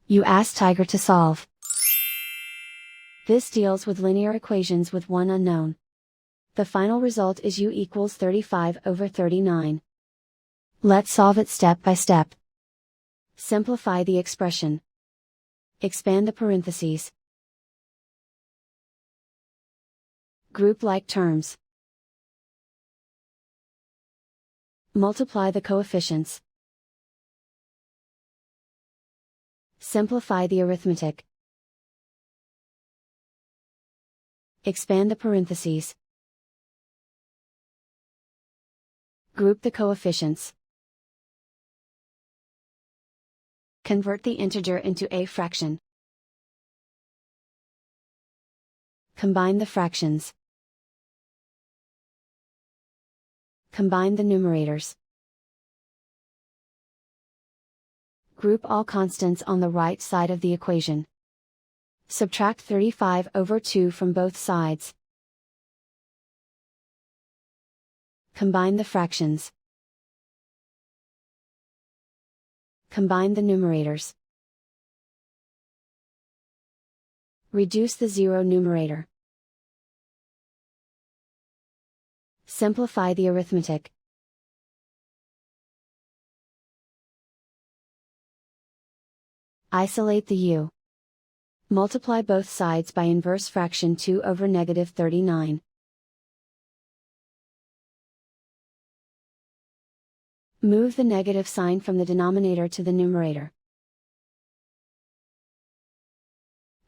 You ask Tiger to solve. This deals with linear equations with one unknown. The final result is u equals 35 over 39. Let's solve it step by step. Simplify the expression. Expand the parentheses. Group like terms. Multiply the coefficients. Simplify the arithmetic. Expand the parentheses. Group the coefficients. Convert the integer into a fraction. Combine the fractions. Combine the numerators. Group all constants on the right side of the equation. Subtract 35 over 2 from both sides. Combine the fractions. Combine the numerators. Reduce the zero numerator. Simplify the arithmetic. Isolate the u. Multiply both sides by inverse fraction 2 over negative 39. Move the negative sign from the denominator to the numerator.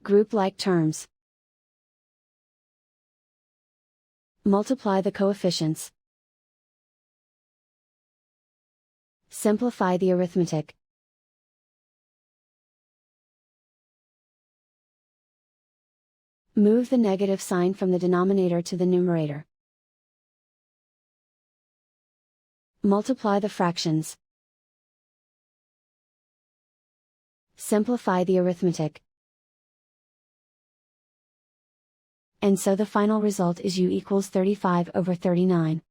Group like terms. Multiply the coefficients. Simplify the arithmetic. Move the negative sign from the denominator to the numerator. Multiply the fractions. Simplify the arithmetic. And so the final result is u equals 35 over 39.